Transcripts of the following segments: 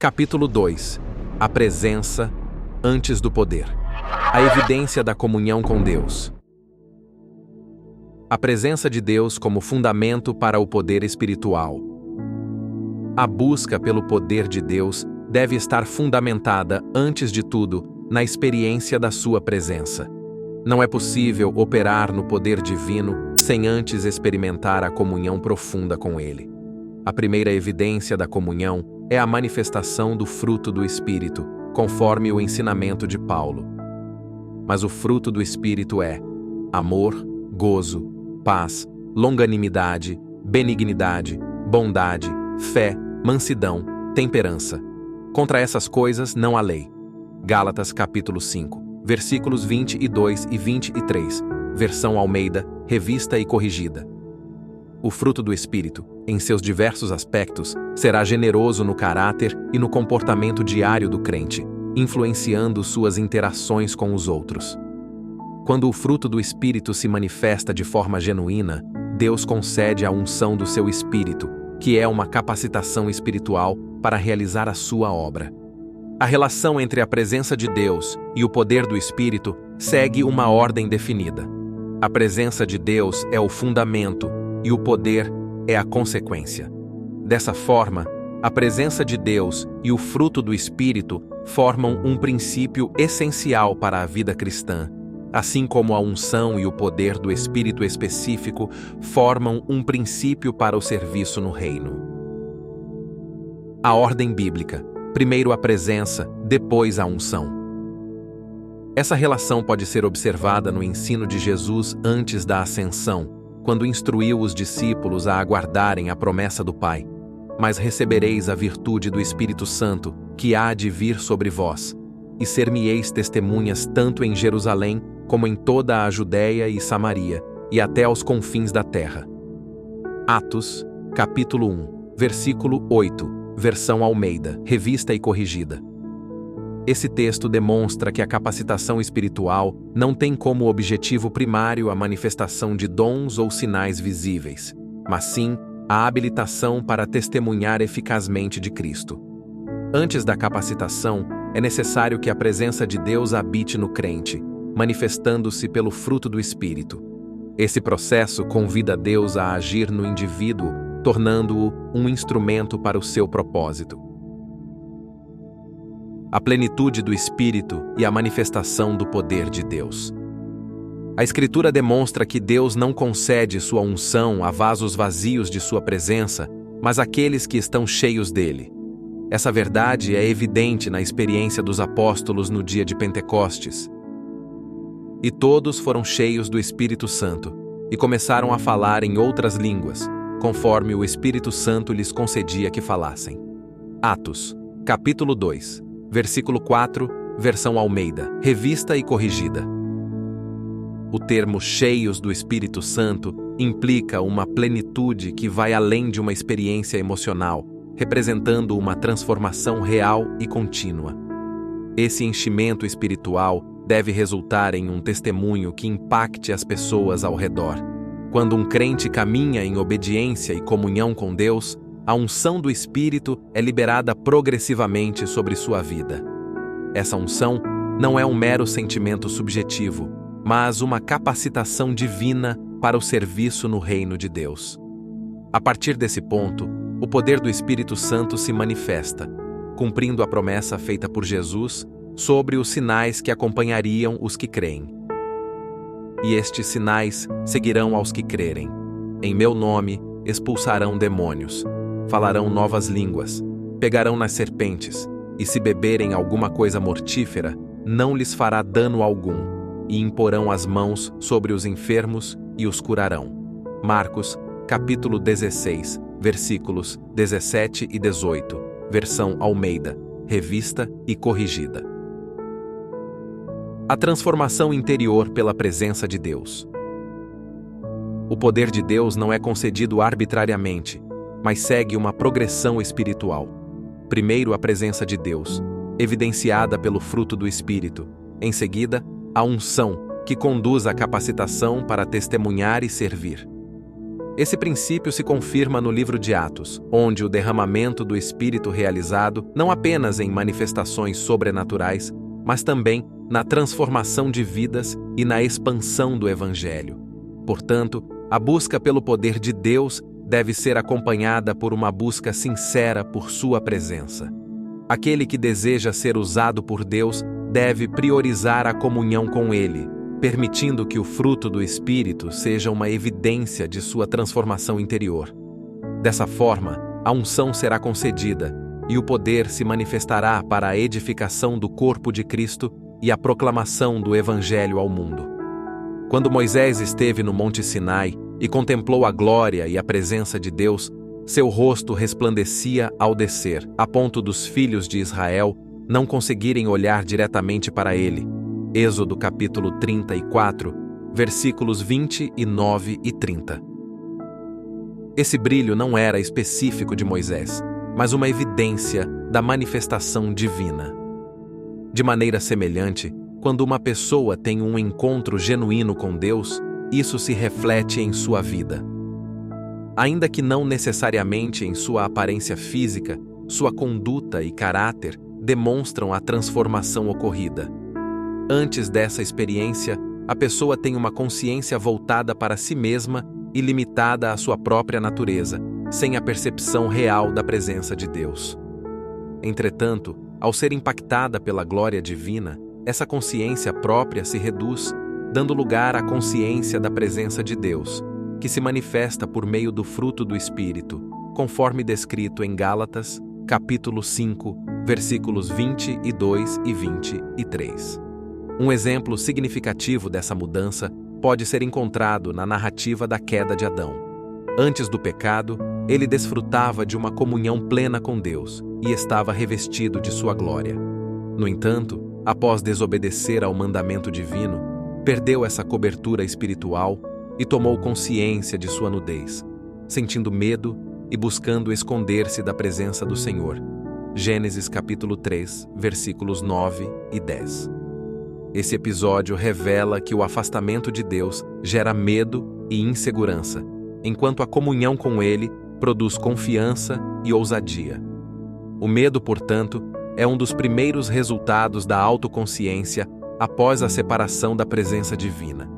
Capítulo 2. A presença antes do poder. A evidência da comunhão com Deus. A presença de Deus como fundamento para o poder espiritual. A busca pelo poder de Deus deve estar fundamentada, antes de tudo, na experiência da sua presença. Não é possível operar no poder divino sem antes experimentar a comunhão profunda com Ele. A primeira evidência da comunhão é a manifestação do fruto do Espírito, conforme o ensinamento de Paulo. Mas o fruto do Espírito é amor, gozo, paz, longanimidade, benignidade, bondade, fé, mansidão, temperança. Contra essas coisas não há lei. Gálatas capítulo 5, versículos 22 e 23, versão Almeida, revista e corrigida. O fruto do Espírito, em seus diversos aspectos, será generoso no caráter e no comportamento diário do crente, influenciando suas interações com os outros. Quando o fruto do Espírito se manifesta de forma genuína, Deus concede a unção do seu Espírito, que é uma capacitação espiritual para realizar a sua obra. A relação entre a presença de Deus e o poder do Espírito segue uma ordem definida. A presença de Deus é o fundamento e o poder é a consequência. Dessa forma, a presença de Deus e o fruto do Espírito formam um princípio essencial para a vida cristã, assim como a unção e o poder do Espírito específico formam um princípio para o serviço no reino. A ordem bíblica: primeiro a presença, depois a unção. Essa relação pode ser observada no ensino de Jesus antes da ascensão, quando instruiu os discípulos a aguardarem a promessa do Pai. Mas recebereis a virtude do Espírito Santo, que há de vir sobre vós, e ser-me-eis testemunhas tanto em Jerusalém, como em toda a Judéia e Samaria, e até aos confins da terra. Atos, capítulo 1, versículo 8, versão Almeida, revista e corrigida. Esse texto demonstra que a capacitação espiritual não tem como objetivo primário a manifestação de dons ou sinais visíveis, mas sim a habilitação para testemunhar eficazmente de Cristo. Antes da capacitação, é necessário que a presença de Deus habite no crente, manifestando-se pelo fruto do Espírito. Esse processo convida Deus a agir no indivíduo, tornando-o um instrumento para o seu propósito. A plenitude do Espírito e a manifestação do poder de Deus. A Escritura demonstra que Deus não concede sua unção a vasos vazios de sua presença, mas àqueles que estão cheios dele. Essa verdade é evidente na experiência dos apóstolos no dia de Pentecostes. E todos foram cheios do Espírito Santo, e começaram a falar em outras línguas, conforme o Espírito Santo lhes concedia que falassem. Atos, capítulo 2, versículo 4, versão Almeida, revista e corrigida. O termo cheios do Espírito Santo implica uma plenitude que vai além de uma experiência emocional, representando uma transformação real e contínua. Esse enchimento espiritual deve resultar em um testemunho que impacte as pessoas ao redor. Quando um crente caminha em obediência e comunhão com Deus, a unção do Espírito é liberada progressivamente sobre sua vida. Essa unção não é um mero sentimento subjetivo, mas uma capacitação divina para o serviço no reino de Deus. A partir desse ponto, o poder do Espírito Santo se manifesta, cumprindo a promessa feita por Jesus sobre os sinais que acompanhariam os que creem. E estes sinais seguirão aos que crerem. Em meu nome expulsarão demônios, falarão novas línguas, pegarão nas serpentes, e se beberem alguma coisa mortífera, não lhes fará dano algum, e imporão as mãos sobre os enfermos e os curarão. Marcos, capítulo 16, versículos 17 e 18, versão Almeida, revista e corrigida. A transformação interior pela presença de Deus. O poder de Deus não é concedido arbitrariamente, mas segue uma progressão espiritual. Primeiro, a presença de Deus, evidenciada pelo fruto do Espírito. Em seguida, a unção, que conduz à capacitação para testemunhar e servir. Esse princípio se confirma no livro de Atos, onde o derramamento do Espírito realizado não apenas em manifestações sobrenaturais, mas também na transformação de vidas e na expansão do Evangelho. Portanto, a busca pelo poder de Deus deve ser acompanhada por uma busca sincera por sua presença. Aquele que deseja ser usado por Deus deve priorizar a comunhão com Ele, permitindo que o fruto do Espírito seja uma evidência de sua transformação interior. Dessa forma, a unção será concedida e o poder se manifestará para a edificação do corpo de Cristo e a proclamação do Evangelho ao mundo. Quando Moisés esteve no Monte Sinai e contemplou a glória e a presença de Deus, seu rosto resplandecia ao descer, a ponto dos filhos de Israel não conseguirem olhar diretamente para ele. Êxodo capítulo 34, versículos 29 e 30. Esse brilho não era específico de Moisés, mas uma evidência da manifestação divina. De maneira semelhante, quando uma pessoa tem um encontro genuíno com Deus, isso se reflete em sua vida. Ainda que não necessariamente em sua aparência física, sua conduta e caráter demonstram a transformação ocorrida. Antes dessa experiência, a pessoa tem uma consciência voltada para si mesma e limitada à sua própria natureza, sem a percepção real da presença de Deus. Entretanto, ao ser impactada pela glória divina, essa consciência própria se reduz, dando lugar à consciência da presença de Deus, que se manifesta por meio do fruto do Espírito, conforme descrito em Gálatas, capítulo 5, versículos 22 e 23. Um exemplo significativo dessa mudança pode ser encontrado na narrativa da queda de Adão. Antes do pecado, ele desfrutava de uma comunhão plena com Deus e estava revestido de sua glória. No entanto, após desobedecer ao mandamento divino, perdeu essa cobertura espiritual e tomou consciência de sua nudez, sentindo medo e buscando esconder-se da presença do Senhor. Gênesis capítulo 3, versículos 9 e 10. Esse episódio revela que o afastamento de Deus gera medo e insegurança, enquanto a comunhão com Ele produz confiança e ousadia. O medo, portanto, é um dos primeiros resultados da autoconsciência após a separação da presença divina,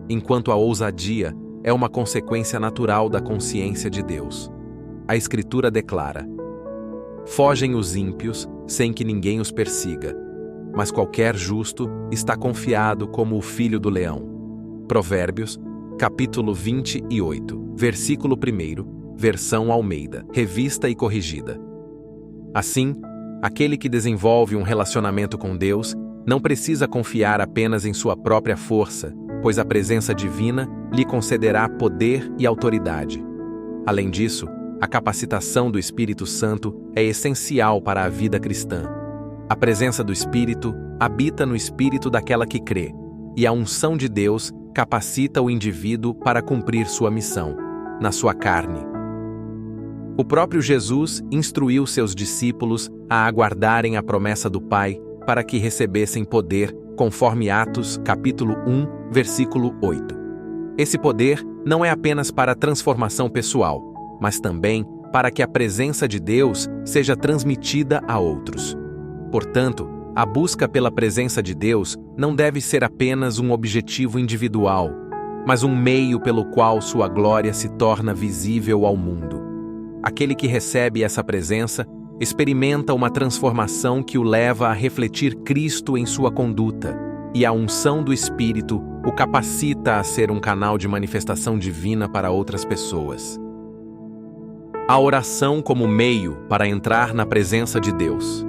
enquanto a ousadia é uma consequência natural da consciência de Deus. A Escritura declara: "Fogem os ímpios sem que ninguém os persiga, mas qualquer justo está confiado como o filho do leão." Provérbios, capítulo 28, versículo 1, versão Almeida, revista e corrigida. Assim, aquele que desenvolve um relacionamento com Deus não precisa confiar apenas em sua própria força, pois a presença divina lhe concederá poder e autoridade. Além disso, a capacitação do Espírito Santo é essencial para a vida cristã. A presença do Espírito habita no espírito daquela que crê, e a unção de Deus capacita o indivíduo para cumprir sua missão, na sua carne. O próprio Jesus instruiu seus discípulos a aguardarem a promessa do Pai para que recebessem poder, conforme Atos, capítulo 1, versículo 8. Esse poder não é apenas para a transformação pessoal, mas também para que a presença de Deus seja transmitida a outros. Portanto, a busca pela presença de Deus não deve ser apenas um objetivo individual, mas um meio pelo qual sua glória se torna visível ao mundo. Aquele que recebe essa presença experimenta uma transformação que o leva a refletir Cristo em sua conduta, e a unção do Espírito o capacita a ser um canal de manifestação divina para outras pessoas. A oração como meio para entrar na presença de Deus.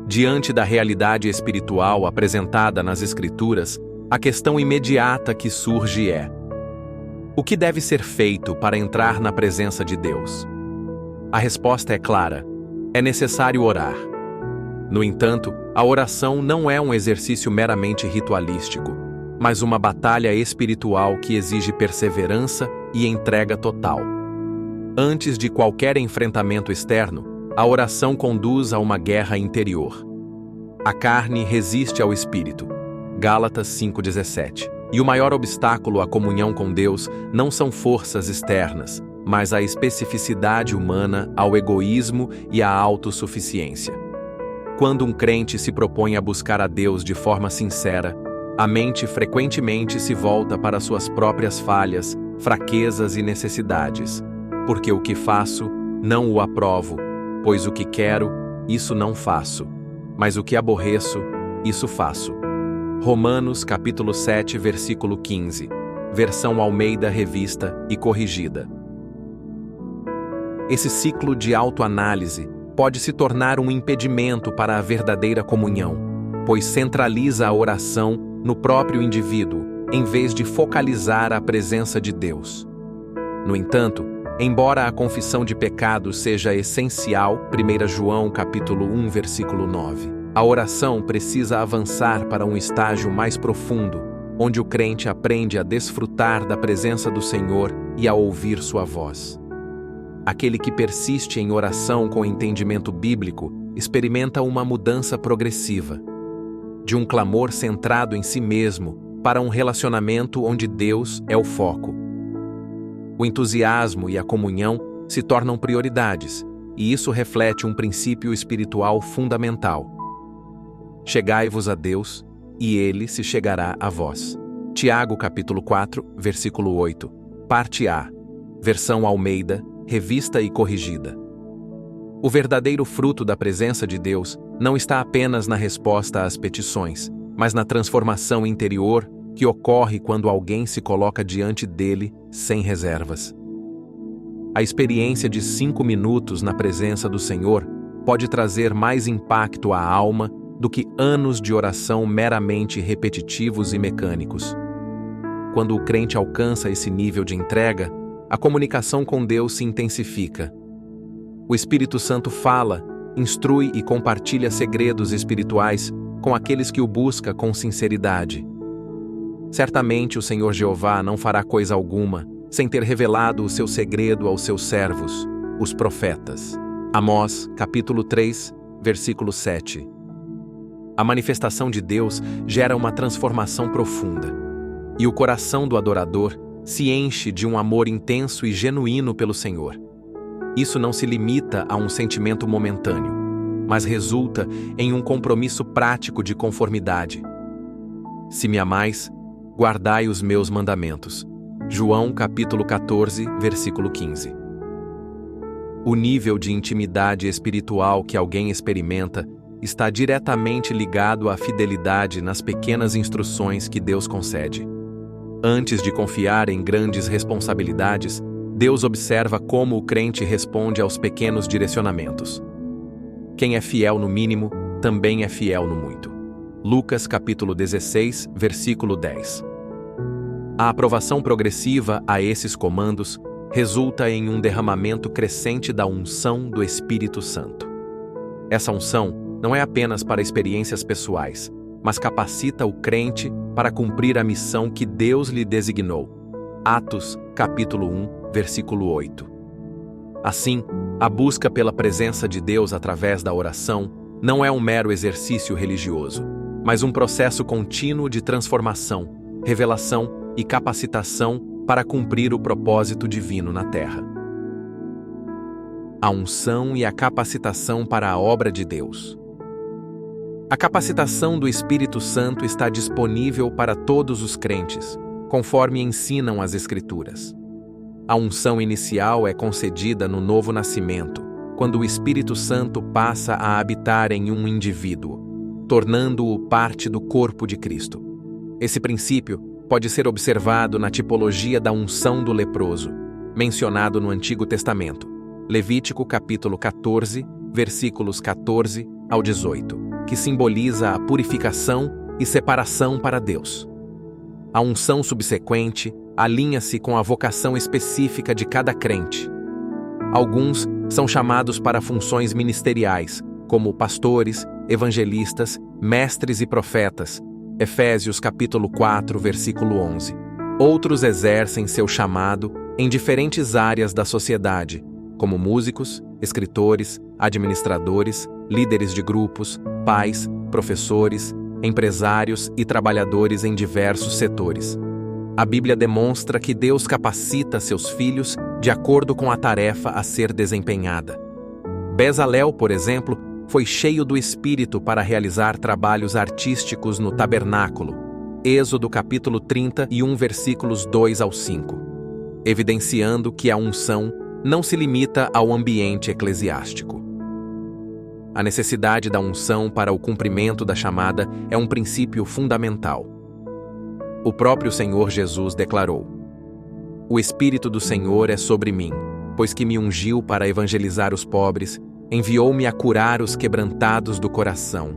Diante da realidade espiritual apresentada nas Escrituras, a questão imediata que surge é: o que deve ser feito para entrar na presença de Deus? A resposta é clara: é necessário orar. No entanto, a oração não é um exercício meramente ritualístico, mas uma batalha espiritual que exige perseverança e entrega total. Antes de qualquer enfrentamento externo, a oração conduz a uma guerra interior. A carne resiste ao espírito. Gálatas 5:17. E o maior obstáculo à comunhão com Deus não são forças externas, mas a especificidade humana, ao egoísmo e à autossuficiência. Quando um crente se propõe a buscar a Deus de forma sincera, a mente frequentemente se volta para suas próprias falhas, fraquezas e necessidades, porque o que faço, não o aprovo, pois o que quero, isso não faço, mas o que aborreço, isso faço. Romanos capítulo 7, versículo 15, versão Almeida Revista e Corrigida. Esse ciclo de autoanálise pode se tornar um impedimento para a verdadeira comunhão, pois centraliza a oração no próprio indivíduo, em vez de focalizar a presença de Deus. No entanto, embora a confissão de pecados seja essencial, 1 João capítulo 1, versículo 9, a oração precisa avançar para um estágio mais profundo, onde o crente aprende a desfrutar da presença do Senhor e a ouvir sua voz. Aquele que persiste em oração com entendimento bíblico experimenta uma mudança progressiva, de um clamor centrado em si mesmo para um relacionamento onde Deus é o foco. O entusiasmo e a comunhão se tornam prioridades, e isso reflete um princípio espiritual fundamental. Chegai-vos a Deus, e Ele se chegará a vós. Tiago capítulo 4, versículo 8, parte A, versão Almeida, Revista e Corrigida. O verdadeiro fruto da presença de Deus não está apenas na resposta às petições, mas na transformação interior que ocorre quando alguém se coloca diante dele sem reservas. A experiência de 5 minutos na presença do Senhor pode trazer mais impacto à alma do que anos de oração meramente repetitivos e mecânicos. Quando o crente alcança esse nível de entrega, a comunicação com Deus se intensifica. O Espírito Santo fala, instrui e compartilha segredos espirituais com aqueles que o buscam com sinceridade. Certamente o Senhor Jeová não fará coisa alguma sem ter revelado o seu segredo aos seus servos, os profetas. Amós, capítulo 3, versículo 7. A manifestação de Deus gera uma transformação profunda, e o coração do adorador se enche de um amor intenso e genuíno pelo Senhor. Isso não se limita a um sentimento momentâneo, mas resulta em um compromisso prático de conformidade. Se me amais, guardai os meus mandamentos. João capítulo 14, versículo 15. O nível de intimidade espiritual que alguém experimenta está diretamente ligado à fidelidade nas pequenas instruções que Deus concede. Antes de confiar em grandes responsabilidades, Deus observa como o crente responde aos pequenos direcionamentos. Quem é fiel no mínimo, também é fiel no muito. Lucas capítulo 16, versículo 10. A aprovação progressiva a esses comandos resulta em um derramamento crescente da unção do Espírito Santo. Essa unção não é apenas para experiências pessoais, mas capacita o crente para cumprir a missão que Deus lhe designou. Atos, capítulo 1, versículo 8. Assim, a busca pela presença de Deus através da oração não é um mero exercício religioso, mas um processo contínuo de transformação, revelação e capacitação para cumprir o propósito divino na terra. A unção e a capacitação para a obra de Deus. A capacitação do Espírito Santo está disponível para todos os crentes, conforme ensinam as Escrituras. A unção inicial é concedida no novo nascimento, quando o Espírito Santo passa a habitar em um indivíduo, tornando-o parte do corpo de Cristo. Esse princípio pode ser observado na tipologia da unção do leproso, mencionado no Antigo Testamento, Levítico capítulo 14, versículos 14 ao 18, que simboliza a purificação e separação para Deus. A unção subsequente alinha-se com a vocação específica de cada crente. Alguns são chamados para funções ministeriais, como pastores, evangelistas, mestres e profetas, Efésios capítulo 4, versículo 11. Outros exercem seu chamado em diferentes áreas da sociedade, como músicos, escritores, administradores, líderes de grupos, pais, professores, empresários e trabalhadores em diversos setores. A Bíblia demonstra que Deus capacita seus filhos de acordo com a tarefa a ser desempenhada. Bezalel, por exemplo, foi cheio do Espírito para realizar trabalhos artísticos no tabernáculo. Êxodo capítulo 31, versículos 2 ao 5. Evidenciando que a unção não se limita ao ambiente eclesiástico. A necessidade da unção para o cumprimento da chamada é um princípio fundamental. O próprio Senhor Jesus declarou: "O Espírito do Senhor é sobre mim, pois que me ungiu para evangelizar os pobres, enviou-me a curar os quebrantados do coração."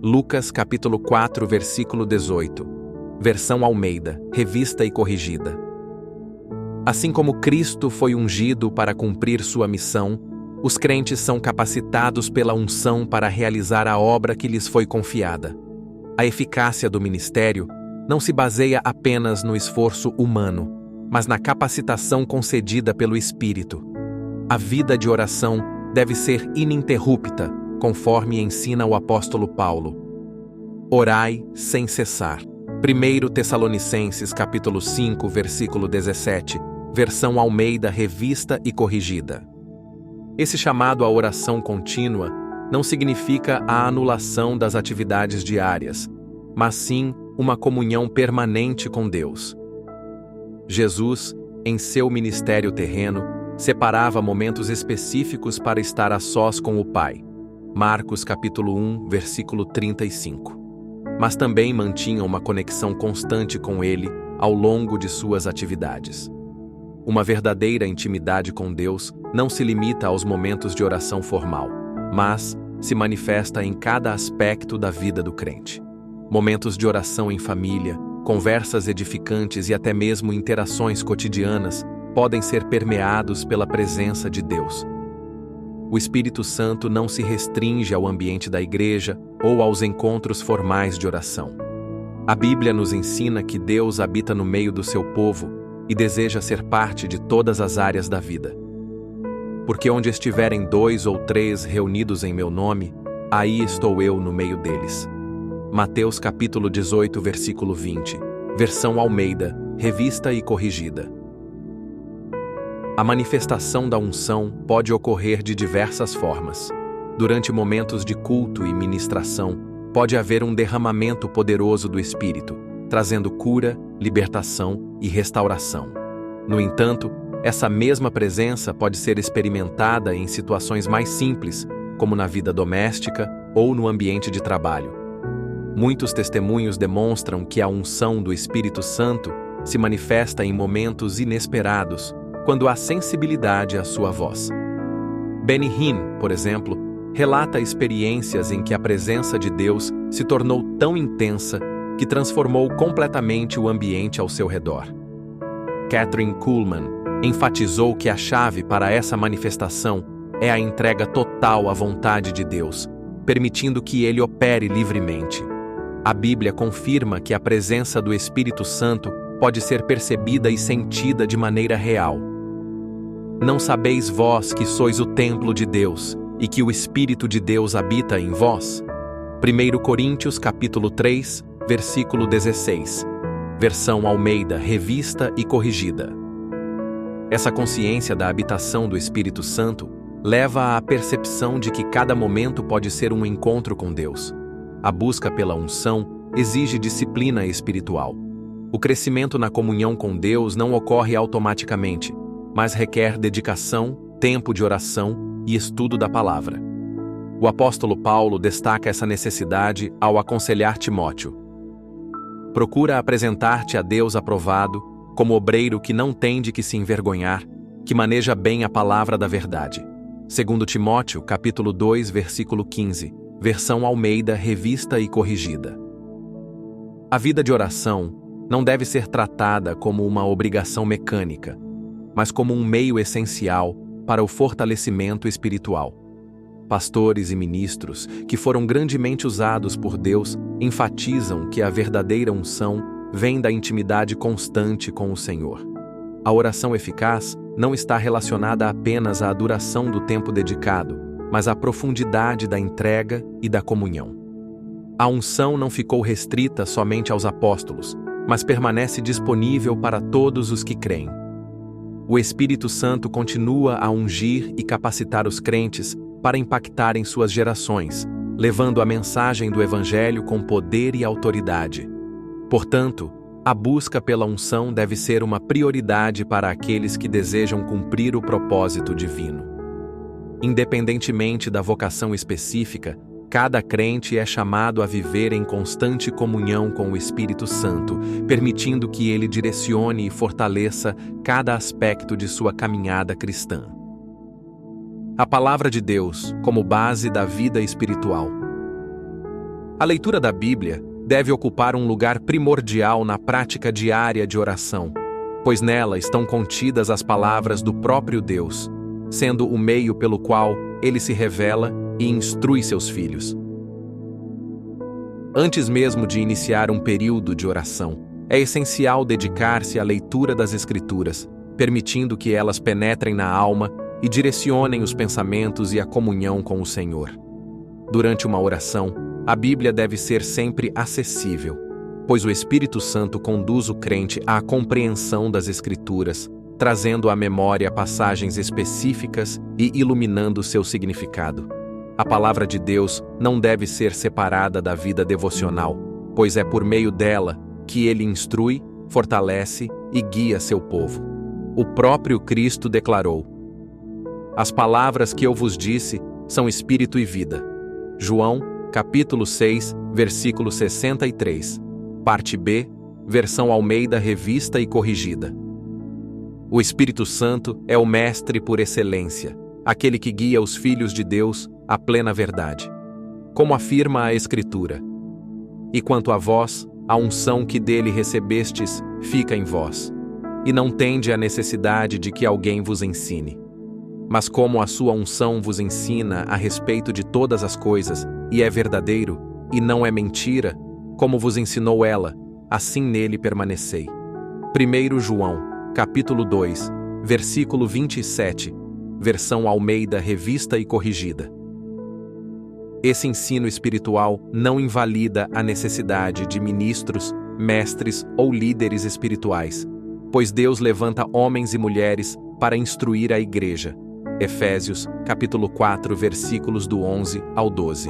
Lucas capítulo 4, versículo 18. Versão Almeida, revista e corrigida. Assim como Cristo foi ungido para cumprir sua missão, os crentes são capacitados pela unção para realizar a obra que lhes foi confiada. A eficácia do ministério não se baseia apenas no esforço humano, mas na capacitação concedida pelo Espírito. A vida de oração deve ser ininterrupta, conforme ensina o apóstolo Paulo. Orai sem cessar. 1 Tessalonicenses capítulo 5, versículo 17, versão Almeida, revista e corrigida. Esse chamado à oração contínua não significa a anulação das atividades diárias, mas sim uma comunhão permanente com Deus. Jesus, em seu ministério terreno, separava momentos específicos para estar a sós com o Pai. Marcos capítulo 1, versículo 35. Mas também mantinha uma conexão constante com Ele ao longo de suas atividades. Uma verdadeira intimidade com Deus não se limita aos momentos de oração formal, mas se manifesta em cada aspecto da vida do crente. Momentos de oração em família, conversas edificantes e até mesmo interações cotidianas podem ser permeados pela presença de Deus. O Espírito Santo não se restringe ao ambiente da igreja ou aos encontros formais de oração. A Bíblia nos ensina que Deus habita no meio do seu povo e deseja ser parte de todas as áreas da vida. Porque onde estiverem 2 ou 3 reunidos em meu nome, aí estou eu no meio deles. Mateus capítulo 18, versículo 20, versão Almeida, revista e corrigida. A manifestação da unção pode ocorrer de diversas formas. Durante momentos de culto e ministração, pode haver um derramamento poderoso do Espírito, trazendo cura, libertação e restauração. No entanto, essa mesma presença pode ser experimentada em situações mais simples, como na vida doméstica ou no ambiente de trabalho. Muitos testemunhos demonstram que a unção do Espírito Santo se manifesta em momentos inesperados, quando há sensibilidade à sua voz. Benny Hinn, por exemplo, relata experiências em que a presença de Deus se tornou tão intensa que transformou completamente o ambiente ao seu redor. Kathryn Kuhlman enfatizou que a chave para essa manifestação é a entrega total à vontade de Deus, permitindo que Ele opere livremente. A Bíblia confirma que a presença do Espírito Santo pode ser percebida e sentida de maneira real. Não sabeis vós que sois o templo de Deus e que o Espírito de Deus habita em vós? 1 Coríntios capítulo 3, versículo 16. Versão Almeida, revista e corrigida. Essa consciência da habitação do Espírito Santo leva à percepção de que cada momento pode ser um encontro com Deus. A busca pela unção exige disciplina espiritual. O crescimento na comunhão com Deus não ocorre automaticamente, mas requer dedicação, tempo de oração e estudo da palavra. O apóstolo Paulo destaca essa necessidade ao aconselhar Timóteo. Procura apresentar-te a Deus aprovado, como obreiro que não tem de que se envergonhar, que maneja bem a palavra da verdade. 2 Timóteo, capítulo 2, versículo 15, versão Almeida, revista e corrigida. A vida de oração não deve ser tratada como uma obrigação mecânica, mas como um meio essencial para o fortalecimento espiritual. Pastores e ministros, que foram grandemente usados por Deus, enfatizam que a verdadeira unção vem da intimidade constante com o Senhor. A oração eficaz não está relacionada apenas à duração do tempo dedicado, mas à profundidade da entrega e da comunhão. A unção não ficou restrita somente aos apóstolos, mas permanece disponível para todos os que creem. O Espírito Santo continua a ungir e capacitar os crentes para impactar em suas gerações, levando a mensagem do Evangelho com poder e autoridade. Portanto, a busca pela unção deve ser uma prioridade para aqueles que desejam cumprir o propósito divino. Independentemente da vocação específica, cada crente é chamado a viver em constante comunhão com o Espírito Santo, permitindo que ele direcione e fortaleça cada aspecto de sua caminhada cristã. A Palavra de Deus como base da vida espiritual. A leitura da Bíblia deve ocupar um lugar primordial na prática diária de oração, pois nela estão contidas as palavras do próprio Deus, sendo o meio pelo qual ele se revela e instrui seus filhos. Antes mesmo de iniciar um período de oração, é essencial dedicar-se à leitura das Escrituras, permitindo que elas penetrem na alma e direcionem os pensamentos e a comunhão com o Senhor. Durante uma oração, a Bíblia deve ser sempre acessível, pois o Espírito Santo conduz o crente à compreensão das Escrituras, trazendo à memória passagens específicas e iluminando seu significado. A Palavra de Deus não deve ser separada da vida devocional, pois é por meio dela que ele instrui, fortalece e guia seu povo. O próprio Cristo declarou: "As palavras que eu vos disse são espírito e vida." João, capítulo 6, versículo 63. Parte B, versão Almeida Revista e Corrigida. O Espírito Santo é o mestre por excelência, aquele que guia os filhos de Deus à plena verdade. Como afirma a Escritura: "E quanto a vós, a unção que dele recebestes fica em vós, e não tende a necessidade de que alguém vos ensine. Mas como a sua unção vos ensina a respeito de todas as coisas, e é verdadeiro, e não é mentira, como vos ensinou ela, assim nele permanecei." 1 João, capítulo 2, versículo 27, versão Almeida Revista e Corrigida. Esse ensino espiritual não invalida a necessidade de ministros, mestres ou líderes espirituais, pois Deus levanta homens e mulheres para instruir a igreja. Efésios, capítulo 4, versículos do 11 ao 12.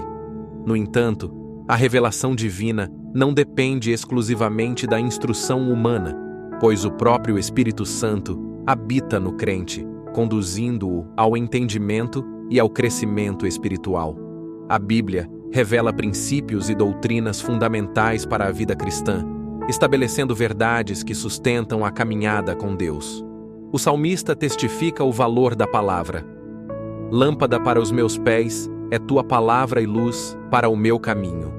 No entanto, a revelação divina não depende exclusivamente da instrução humana, pois o próprio Espírito Santo habita no crente, conduzindo-o ao entendimento e ao crescimento espiritual. A Bíblia revela princípios e doutrinas fundamentais para a vida cristã, estabelecendo verdades que sustentam a caminhada com Deus. O salmista testifica o valor da palavra. "Lâmpada para os meus pés é tua palavra e luz para o meu caminho."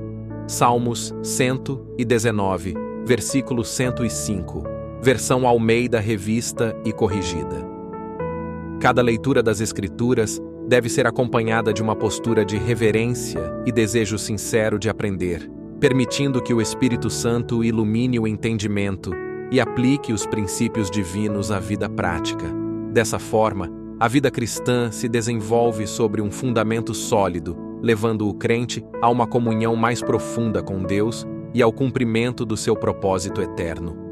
Salmos 119, versículo 105, versão Almeida Revista e Corrigida. Cada leitura das Escrituras deve ser acompanhada de uma postura de reverência e desejo sincero de aprender, permitindo que o Espírito Santo ilumine o entendimento e aplique os princípios divinos à vida prática. Dessa forma, a vida cristã se desenvolve sobre um fundamento sólido, levando o crente a uma comunhão mais profunda com Deus e ao cumprimento do seu propósito eterno.